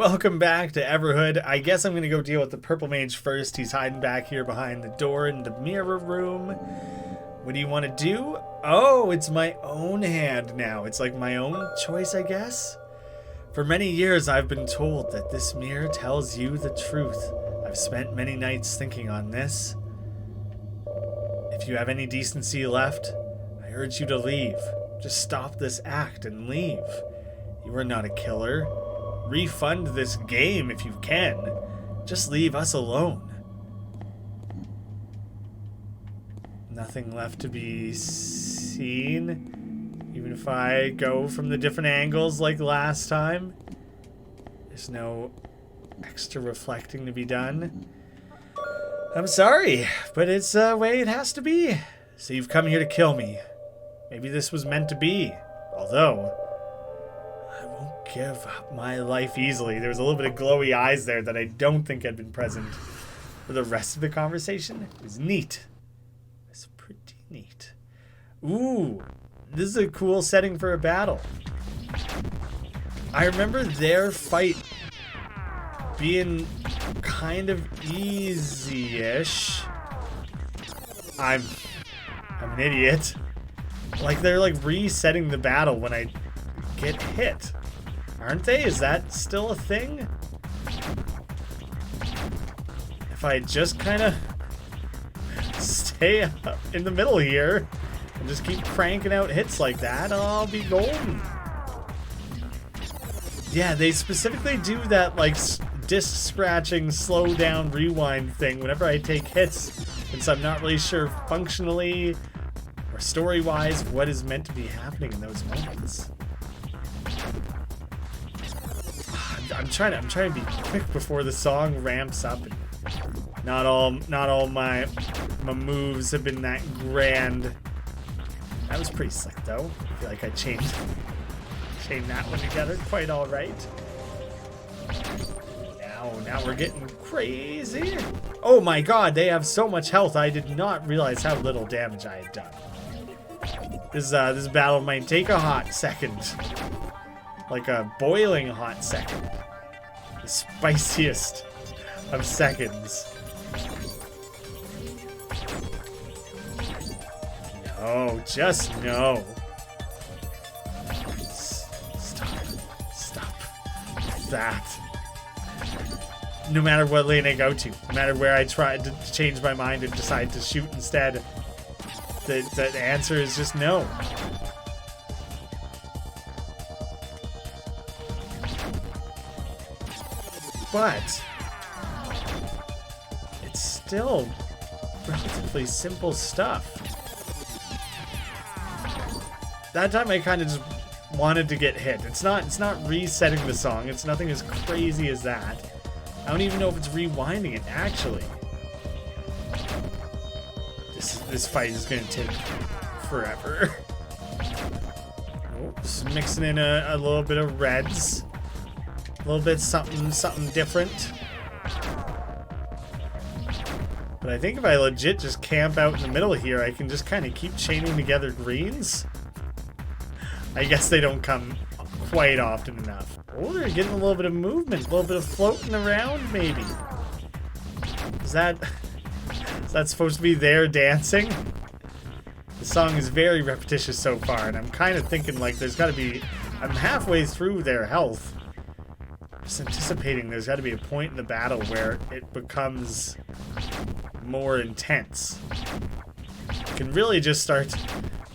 Welcome back to Everhood. I guess I'm going to go deal with the purple mage first. He's hiding back here behind the door in the mirror room. What do you want to do? Oh, it's my own hand now. It's like my own choice, I guess. For many years, I've been told that this mirror tells you the truth. I've spent many nights thinking on this. If you have any decency left, I urge you to leave. Just stop this act and leave. You are not a killer. Refund this game if you can. Just leave us alone. Nothing left to be seen. Even if I go from the different angles like last time. There's no extra reflecting to be done. I'm sorry, but it's the way it has to be. So you've come here to kill me. Maybe this was meant to be. Although, I won't give up my life easily. There was a little bit of glowy eyes there that I don't think had been present for the rest of the conversation. It was neat. It's pretty neat. Ooh, this is a cool setting for a battle. I remember their fight being kind of easy-ish. I'm an idiot. Like, they're like resetting the battle when I get hit. Aren't they? Is that still a thing? If I just kind of stay up in the middle here and just keep cranking out hits like that, I'll be golden. Yeah, they specifically do that, like, disc scratching, slow down, rewind thing whenever I take hits. And so I'm not really sure functionally or story-wise what is meant to be happening in those moments. I'm trying to be quick before the song ramps up. And not all my moves have been that grand. That was pretty slick though. I feel like I chained that one together quite all right. Now we're getting crazy. Oh my god, they have so much health. I did not realize how little damage I had done. This battle might take a hot second. Like a boiling hot second. The spiciest of seconds. No, just no. Stop that. No matter what lane I go to, no matter where I try to change my mind and decide to shoot instead, the answer is just no. But it's still relatively simple stuff. That time I kind of just wanted to get hit. It's not resetting the song. It's nothing as crazy as that. I don't even know if it's rewinding it, actually. This fight is going to take forever. Oh, just mixing in a little bit of reds. A little bit something different. But I think if I legit just camp out in the middle here, I can just kind of keep chaining together greens. I guess they don't come quite often enough. Oh, they're getting a little bit of movement, a little bit of floating around, maybe. Is that supposed to be their dancing? The song is very repetitious so far, and I'm kind of thinking like there's got to be... I'm halfway through their health. Just anticipating there's got to be a point in the battle where it becomes more intense. You can really just start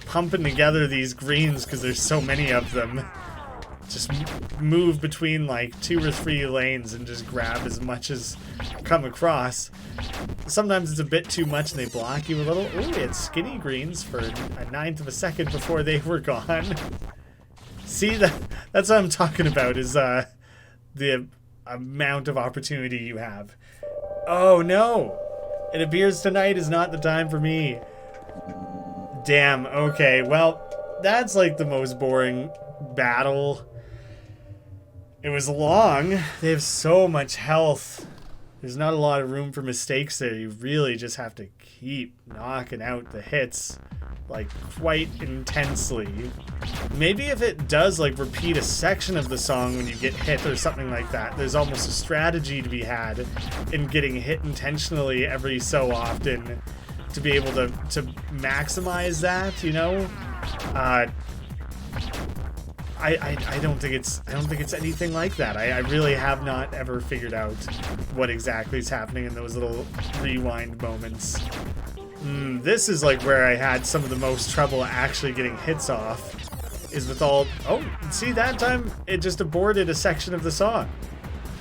pumping together these greens because there's so many of them. Just move between like 2 or 3 lanes and just grab as much as come across. Sometimes it's a bit too much and they block you a little. Ooh, we had skinny greens for a 1/9 of a second before they were gone. See, that's what I'm talking about, is the amount of opportunity you have. Oh no! It appears tonight is not the time for me. Damn, okay, well, that's like the most boring battle. It was long. They have so much health. There's not a lot of room for mistakes there. You really just have to keep knocking out the hits like quite intensely. Maybe if it does like repeat a section of the song when you get hit or something like that, there's almost a strategy to be had in getting hit intentionally every so often to be able to maximize that, you know? I don't think it's anything like that. I really have not ever figured out what exactly is happening in those little rewind moments. This is like where I had some of the most trouble actually getting hits off, is with all... Oh, see, that time it just aborted a section of the song.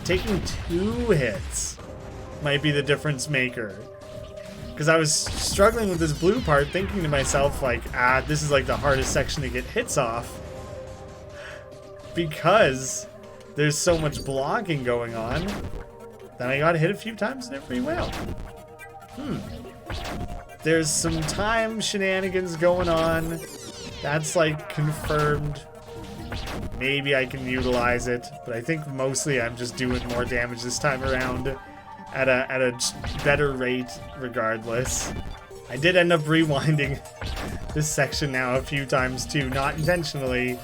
Taking 2 hits might be the difference maker. Because I was struggling with this blue part, thinking to myself, like, this is like the hardest section to get hits off. Because there's so much blocking going on. Then I got hit a few times and it pretty well. There's some time shenanigans going on. That's like confirmed. Maybe I can utilize it, but I think mostly I'm just doing more damage this time around at a better rate regardless. I did end up rewinding this section now a few times too, not intentionally,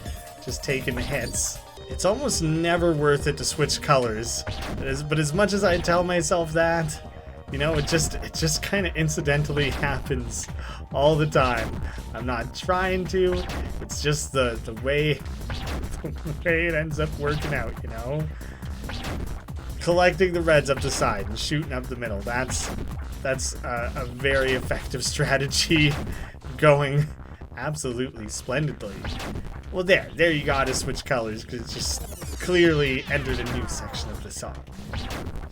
just taking hits. It's almost never worth it to switch colors, but as much as I tell myself that, you know, it just kind of incidentally happens all the time. I'm not trying to. It's just the way it ends up working out, you know. Collecting the reds up the side and shooting up the middle. That's a very effective strategy, going absolutely splendidly. Well, there you gotta switch colors because it just clearly entered a new section of the song.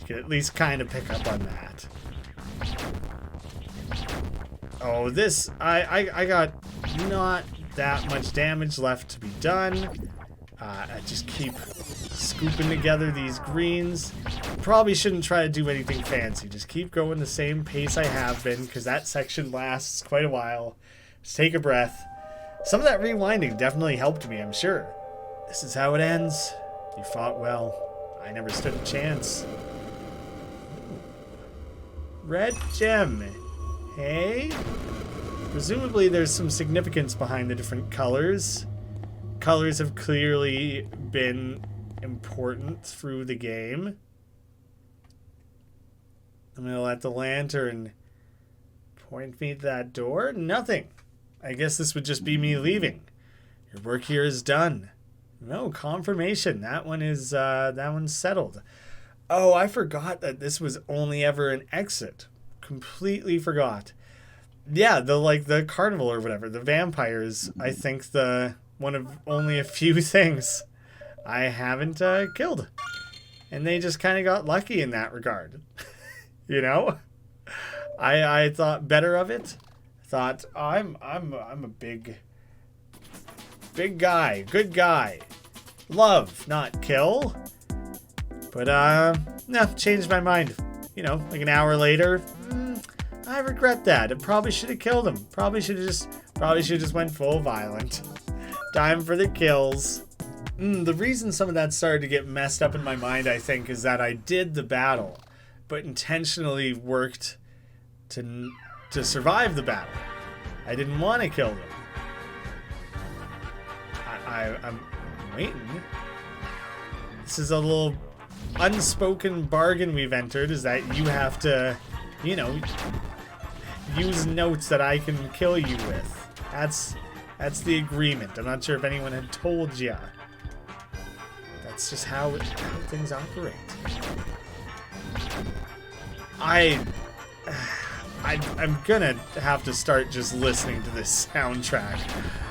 You can at least kind of pick up on that. Oh, this, I got not that much damage left to be done. I just keep scooping together these greens. Probably shouldn't try to do anything fancy. Just keep going the same pace I have been, because that section lasts quite a while. Just take a breath. Some of that rewinding definitely helped me, I'm sure. This is how it ends. You fought well. I never stood a chance. Red gem. Hey? Presumably there's some significance behind the different colors. Colors have clearly been important through the game. I'm gonna let the lantern point me to that door. Nothing. I guess this would just be me leaving. Your work here is done. No, confirmation. That one is that one's settled. Oh, I forgot that this was only ever an exit. Completely forgot. Yeah, the carnival or whatever, the vampires, I think one of only a few things I haven't killed. And they just kind of got lucky in that regard. You know? I thought better of it. Thought, oh, I'm a big guy, good guy. Love, not kill. But no, changed my mind. You know, like an hour later, I regret that. I probably should have killed him. Probably should have just went full violent. Time for the kills. The reason some of that started to get messed up in my mind, I think, is that I did the battle, but intentionally worked to survive the battle. I didn't want to kill them. I'm waiting. This is a little unspoken bargain we've entered, is that you have to, you know, use notes that I can kill you with. That's the agreement. I'm not sure if anyone had told you. That's just how things operate. I'm gonna have to start just listening to this soundtrack.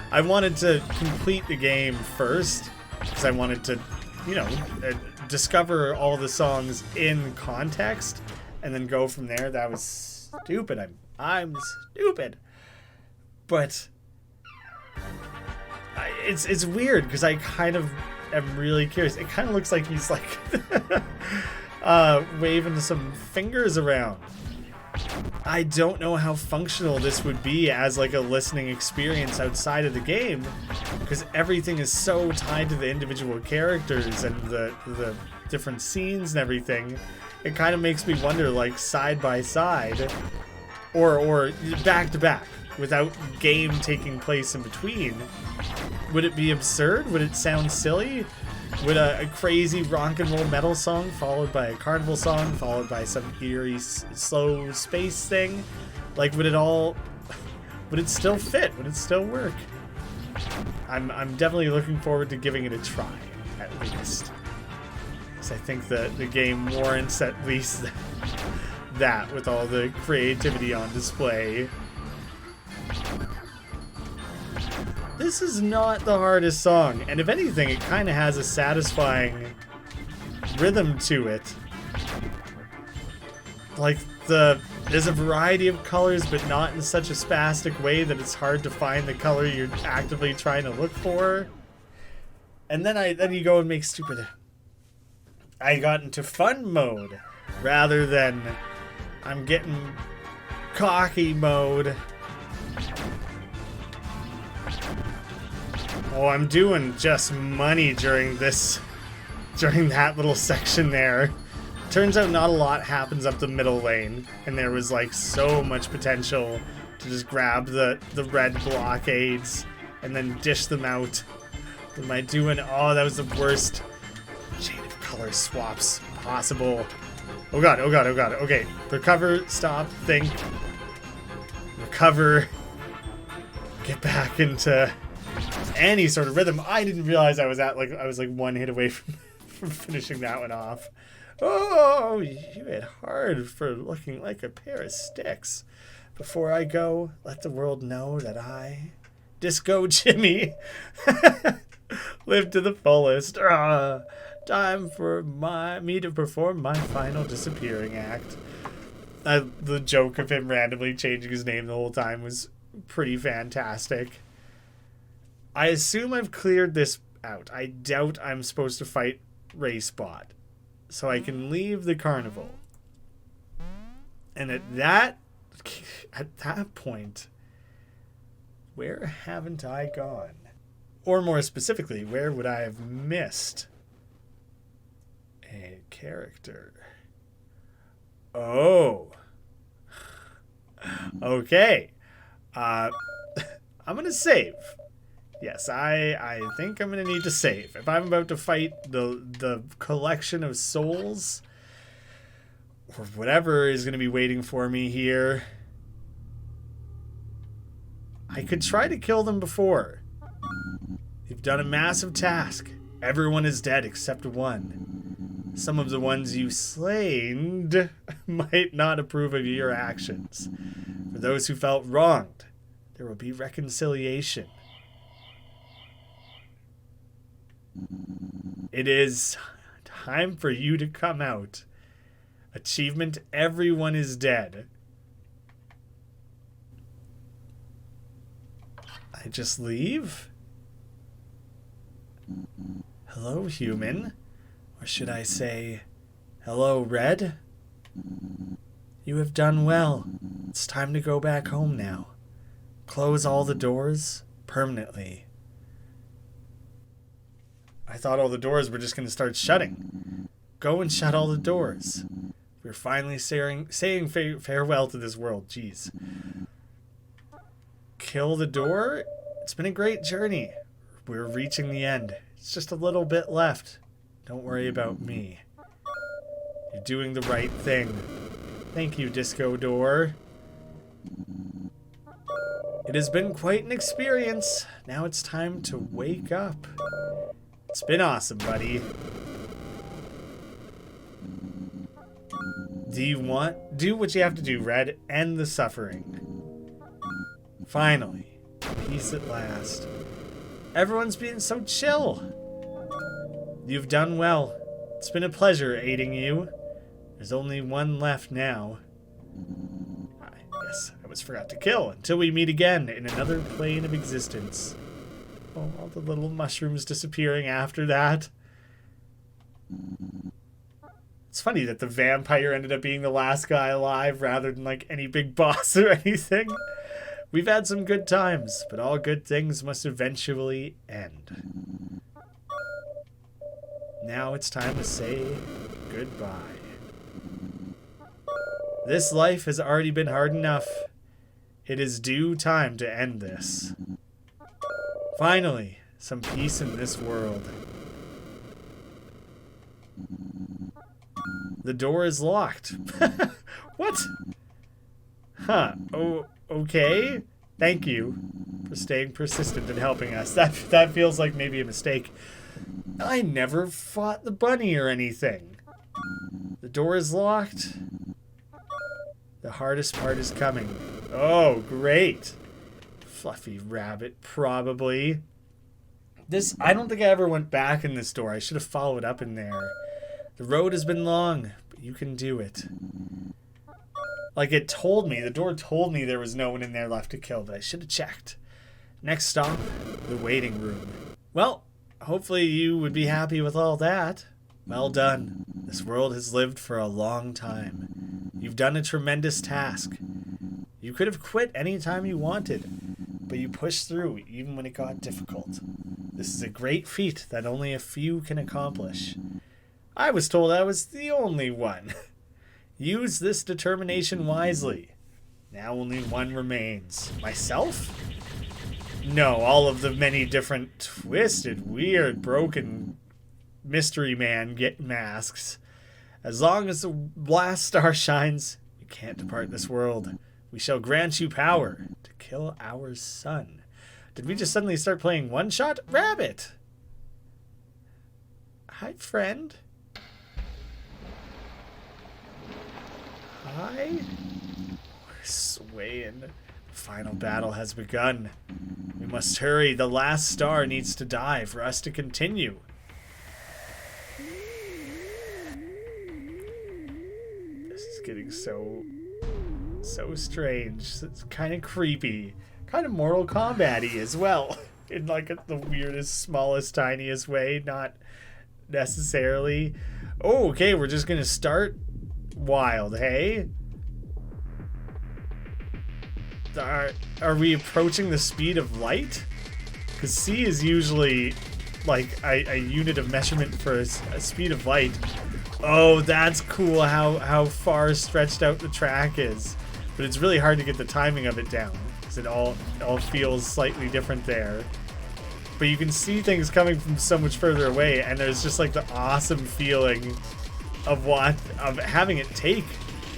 I wanted to complete the game first, because I wanted to, you know, discover all the songs in context, and then go from there. That was stupid. I'm stupid. But it's weird, because I kind of am really curious. It kind of looks like he's like waving some fingers around. I don't know how functional this would be as like a listening experience outside of the game, because everything is so tied to the individual characters and the different scenes and everything. It kind of makes me wonder, like, side by side, or back to back without game taking place in between, would it be absurd? Would it sound silly? Would a crazy rock and roll metal song followed by a carnival song followed by some eerie slow space thing, like would it still fit? Would it still work? I'm definitely looking forward to giving it a try, at least. Because I think the game warrants at least that with all the creativity on display. This is not the hardest song, and if anything, it kind of has a satisfying rhythm to it. Like, there's a variety of colors, but not in such a spastic way that it's hard to find the color you're actively trying to look for. And then you go and make stupid... I got into fun mode, rather than I'm getting cocky mode. Oh, I'm doing just money during that little section there. Turns out not a lot happens up the middle lane, and there was like so much potential to just grab the red blockades and then dish them out. What am I doing? Oh, that was the worst chain of color swaps possible. Oh god, oh god, oh god. Okay, recover, stop, think, recover, get back into any sort of rhythm. I didn't realize I was like one hit away from finishing that one off. Oh, you hit hard for looking like a pair of sticks. Before I go, let the world know that I, Disco Jimmy, live to the fullest. Time for me to perform my final disappearing act. The joke of him randomly changing his name the whole time was pretty fantastic. I assume I've cleared this out. I doubt I'm supposed to fight Racebot, so I can leave the carnival. And at that point, where haven't I gone? Or more specifically, where would I have missed a character? Oh. Okay. I'm going to save. Yes, I think I'm going to need to save. If I'm about to fight the collection of souls, or whatever is going to be waiting for me here, I could try to kill them before. You've done a massive task. Everyone is dead except one. Some of the ones you slain might not approve of your actions. For those who felt wronged, there will be reconciliation. It is time for you to come out. Achievement, everyone is dead. I just leave? Hello, human. Or should I say, hello, Red? You have done well. It's time to go back home now. Close all the doors permanently. I thought all the doors were just going to start shutting. Go and shut all the doors. We're finally saying farewell to this world. Jeez. Kill the door? It's been a great journey. We're reaching the end. It's just a little bit left. Don't worry about me. You're doing the right thing. Thank you, Disco Door. It has been quite an experience. Now it's time to wake up. It's been awesome, buddy. Do what you have to do, Red. End the suffering. Finally. Peace at last. Everyone's being so chill. You've done well. It's been a pleasure aiding you. There's only one left now. Yes, I almost forgot to kill until we meet again in another plane of existence. Oh, all the little mushrooms disappearing after that. It's funny that the vampire ended up being the last guy alive rather than like any big boss or anything. We've had some good times, but all good things must eventually end. Now it's time to say goodbye. This life has already been hard enough. It is due time to end this. Finally, some peace in this world. The door is locked. What? Huh. Oh, okay. Thank you for staying persistent and helping us. That feels like maybe a mistake. I never fought the bunny or anything. The door is locked. The hardest part is coming. Oh, great. Fluffy rabbit, probably. I don't think I ever went back in this door. I should have followed up in there. The road has been long, but you can do it. Like it told me, the door told me there was no one in there left to kill, but I should have checked. Next stop, the waiting room. Well, hopefully you would be happy with all that. Well done. This world has lived for a long time. You've done a tremendous task. You could have quit any time you wanted, but you pushed through even when it got difficult. This is a great feat that only a few can accomplish. I was told I was the only one. Use this determination wisely. Now only one remains. Myself? No, all of the many different twisted, weird, broken mystery man get masks. As long as the last star shines, you can't depart this world. We shall grant you power to kill our son. Did we just suddenly start playing one-shot? Rabbit! Hi, friend. Hi? We're swaying. The final battle has begun. We must hurry. The last star needs to die for us to continue. This is getting so strange. It's kind of creepy. Kind of Mortal Kombat-y as well. In like the weirdest, smallest, tiniest way. Not necessarily. Oh, okay, we're just gonna start wild, hey? Are we approaching the speed of light? Because C is usually like a unit of measurement for a speed of light. Oh, that's cool how far stretched out the track is. But it's really hard to get the timing of it down, because it all feels slightly different there. But you can see things coming from so much further away, and there's just like the awesome feeling of having it take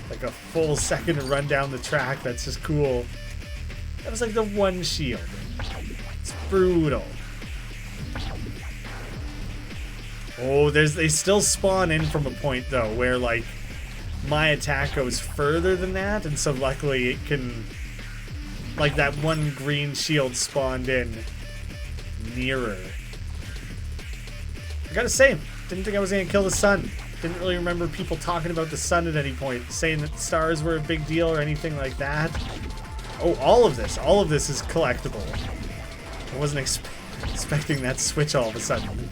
like a full second to run down the track. That's just cool. That was like the one shield. It's brutal. Oh, they still spawn in from a point though where like my attack goes further than that, and so luckily it can, like that one green shield spawned in nearer. I gotta say, didn't think I was gonna kill the sun. Didn't really remember people talking about the sun at any point, saying that the stars were a big deal or anything like that. Oh, all of this is collectible. I wasn't expecting that switch all of a sudden.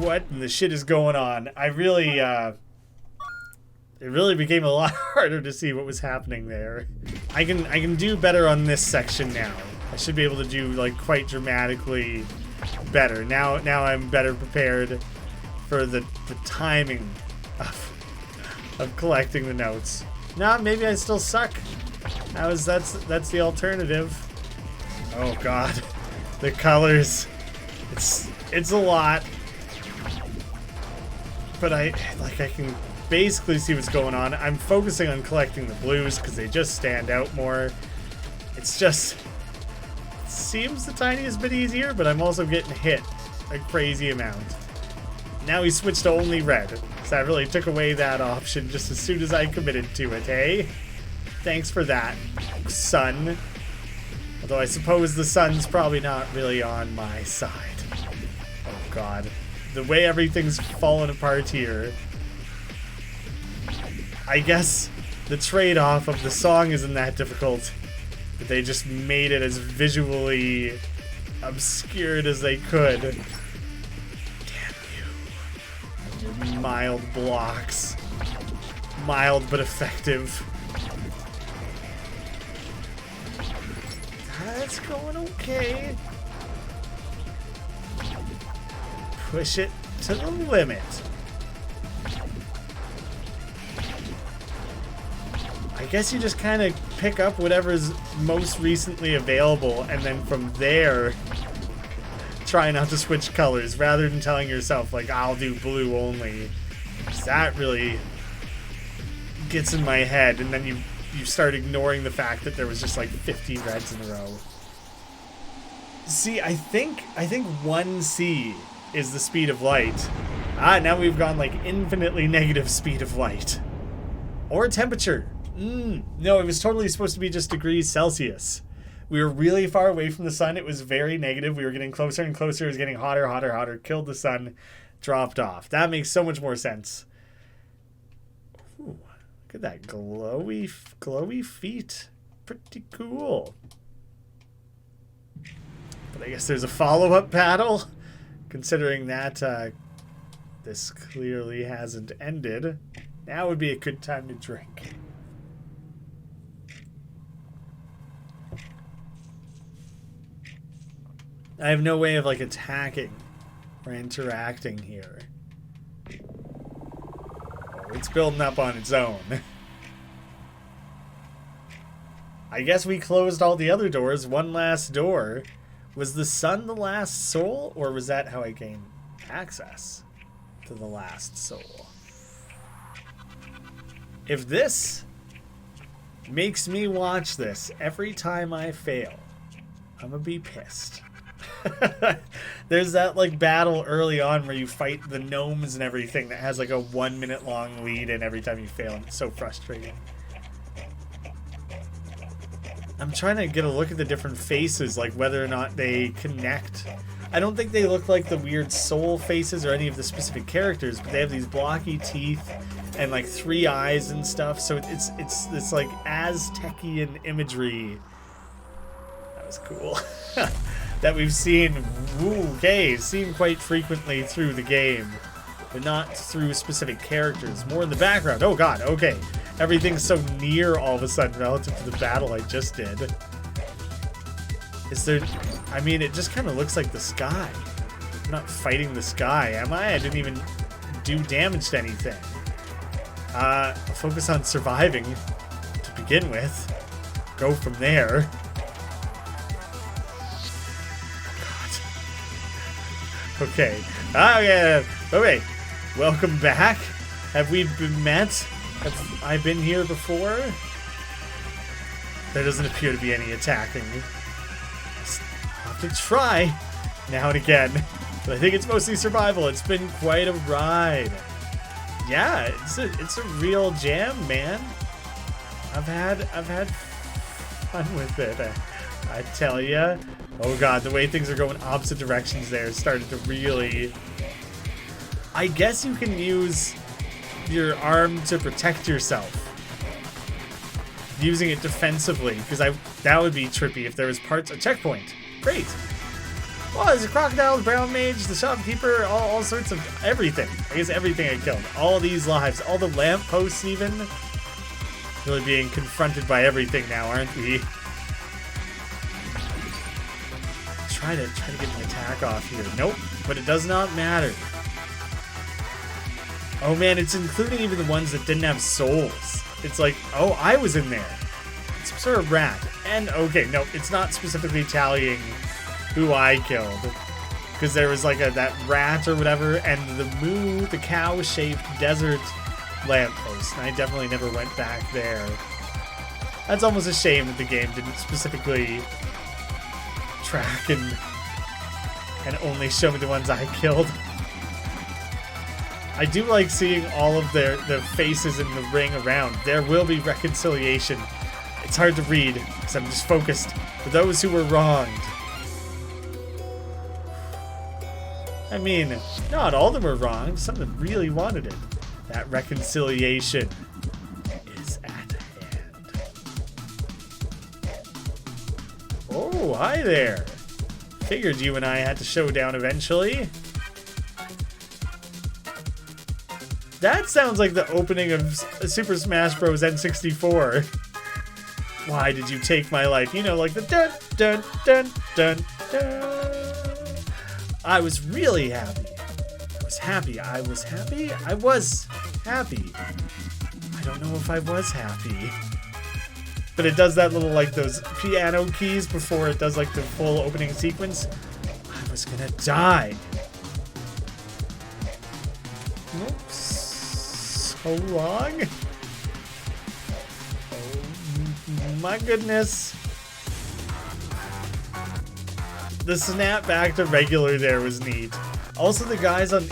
What in the shit is going on? I really, it really became a lot harder to see what was happening there. I can do better on this section now. I should be able to do like quite dramatically better. Now I'm better prepared for the timing of collecting the notes. Nah, maybe I still suck. That's the alternative. Oh god. The colors. It's a lot. But I can basically see what's going on. I'm focusing on collecting the blues because they just stand out more. It's just, it seems the tiniest bit easier, but I'm also getting hit a crazy amount. Now we switched to only red, so that really took away that option just as soon as I committed to it, hey? Thanks for that, sun. Although I suppose the sun's probably not really on my side. Oh god. The way everything's fallen apart here. I guess the trade-off of the song isn't that difficult, but they just made it as visually obscured as they could. Damn you. Your mild blocks. Mild but effective. That's going okay. Push it to the limit. I guess you just kind of pick up whatever's most recently available, and then from there, try not to switch colors, rather than telling yourself, like, I'll do blue only. 'Cause that really gets in my head, and then you start ignoring the fact that there was just like 50 reds in a row. See, I think 1C is the speed of light. Now we've gone like infinitely negative speed of light. Or temperature. No, it was totally supposed to be just degrees Celsius. We were really far away from the sun. It was very negative. We were getting closer and closer. It was getting hotter, hotter, hotter. Killed the sun. Dropped off. That makes so much more sense. Ooh, look at that glowy feet. Pretty cool. But I guess there's a follow-up battle, considering that this clearly hasn't ended. Now would be a good time to drink. I have no way of like attacking or interacting here. Oh, it's building up on its own. I guess we closed all the other doors. One last door. Was the sun the last soul, or was that how I gained access to the last soul? If this makes me watch this every time I fail, I'm gonna be pissed. There's that like battle early on where you fight the gnomes and everything that has like a 1 minute long lead in every time you fail, and it's so frustrating. I'm trying to get a look at the different faces, like whether or not they connect. I don't think they look like the weird soul faces or any of the specific characters, but they have these blocky teeth and like 3 eyes and stuff, so it's like Aztecian imagery. That was cool. That we've seen quite frequently through the game, but not through specific characters. More in the background. Oh god, okay. Everything's so near all of a sudden relative to the battle I just did. Is there... I mean, it just kind of looks like the sky. I'm not fighting the sky, am I? I didn't even do damage to anything. I'll focus on surviving to begin with. Go from there. Okay. Okay. Okay. Welcome back. Have we been met? Have I been here before? There doesn't appear to be any attacking. I'll have to try now and again. But I think it's mostly survival. It's been quite a ride. Yeah, it's a real jam, man. I've had fun with it. I tell ya. Oh god, the way things are going opposite directions there started to really... I guess you can use your arm to protect yourself. Using it defensively, because that would be trippy if there was parts... A checkpoint. Great. Well, there's a crocodile, the brown mage, the shopkeeper, all sorts of everything. I guess everything I killed. All these lives. All the lampposts even. Really being confronted by everything now, aren't we? Try to get my attack off here. Nope, but it does not matter. Oh man, it's including even the ones that didn't have souls. It's like, oh, I was in there. It's some sort of rat. And okay, no, it's not specifically tallying who I killed, because there was like that rat or whatever, and the cow-shaped desert lamppost, and I definitely never went back there. That's almost a shame that the game didn't specifically track and only show me the ones I killed. I do like seeing all of the faces in the ring around. There will be reconciliation. It's hard to read because I'm just focused for those who were wronged. I mean, not all of them were wronged. Some of them really wanted it. That reconciliation is at hand. Oh, hi there. Figured you and I had to show down eventually. That sounds like the opening of Super Smash Bros. N64. Why did you take my life? You know, like the dun dun dun dun dun. I was really happy. I was happy. I was happy. I was happy. I don't know if I was happy. but it does that little, like, those piano keys before it does, like, the full opening sequence. I was gonna die. Oops. So long. Oh, my goodness. The snap back to regular there was neat. Also, the guys on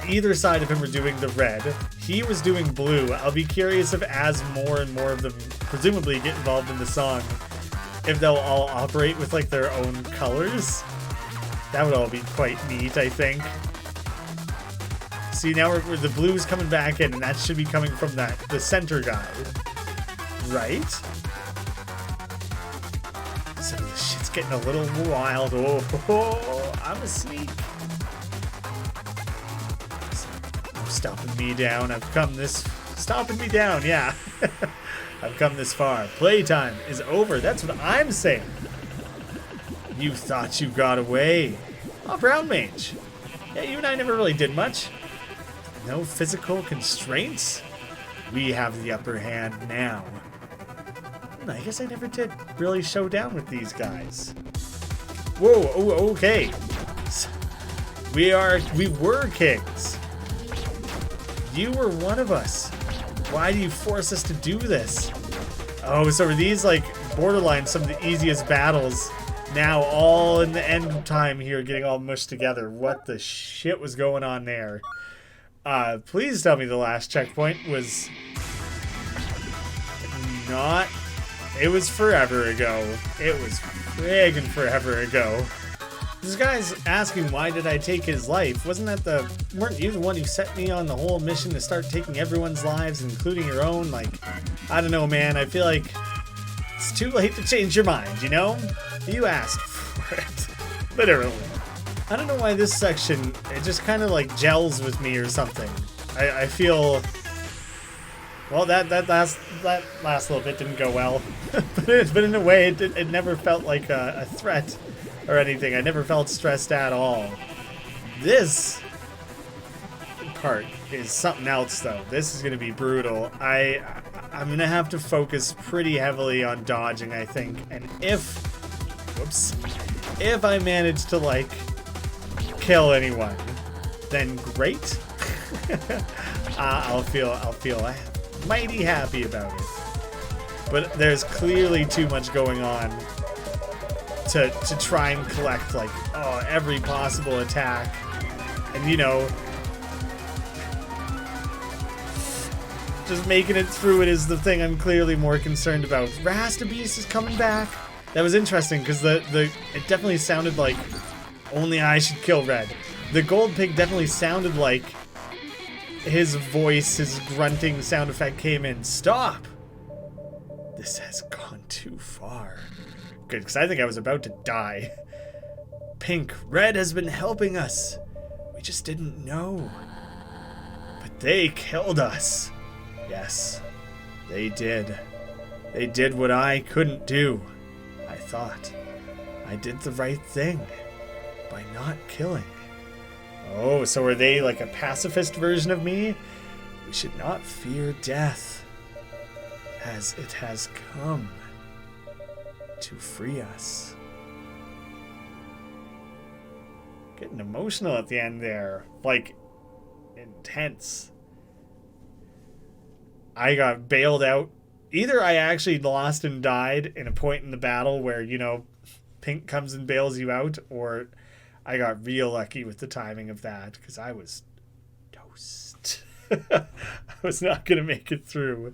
either side of him were doing the red. He was doing blue. I'll be curious if as more and more of them presumably get involved in the song, if they'll all operate with like their own colors. That would all be quite neat, I think. See, now the blue's coming back in, and that should be coming from the center guy. Right? So this shit's getting a little wild. Oh, I'm a sneak. No stopping me down. Stopping me down, yeah. I've come this far. Playtime is over. That's what I'm saying. You thought you got away. Oh, Brown Mage. Yeah, you and I never really did much. No physical constraints? We have the upper hand now. I guess I never did really show down with these guys. Whoa, oh, okay. We were kings. You were one of us. Why do you force us to do this? Oh, so are these like borderline some of the easiest battles now all in the end time here getting all mushed together? What the shit was going on there? Please tell me the last checkpoint was not... It was forever ago. It was friggin' forever ago. This guy's asking why did I take his life. Weren't you the one who set me on the whole mission to start taking everyone's lives, including your own? Like, I don't know, man. I feel like it's too late to change your mind, you know? You asked for it. Literally. I don't know why this section, it just kind of like gels with me or something. I feel... Well, that last little bit didn't go well, but in a way, it never felt like a threat or anything. I never felt stressed at all. This part is something else, though. This is going to be brutal. I'm going to have to focus pretty heavily on dodging, I think. And if I manage to like kill anyone, then great. I'll feel mighty happy about it. But there's clearly too much going on to try and collect like every possible attack. And you know, just making it through it is the thing I'm clearly more concerned about. Rastabeast is coming back. That was interesting because it definitely sounded like only I should kill Red. The Gold Pig definitely sounded like his voice, his grunting sound effect came in. Stop! This has gone too far. Good, because I think I was about to die. Pink, Red has been helping us. We just didn't know. But they killed us. Yes, they did. They did what I couldn't do. I thought I did the right thing by not killing. Oh, so are they like a pacifist version of me? We should not fear death, as it has come to free us. Getting emotional at the end there. Like, intense. I got bailed out. Either I actually lost and died in a point in the battle where, you know, Pink comes and bails you out, or I got real lucky with the timing of that, because I was toast. I was not going to make it through.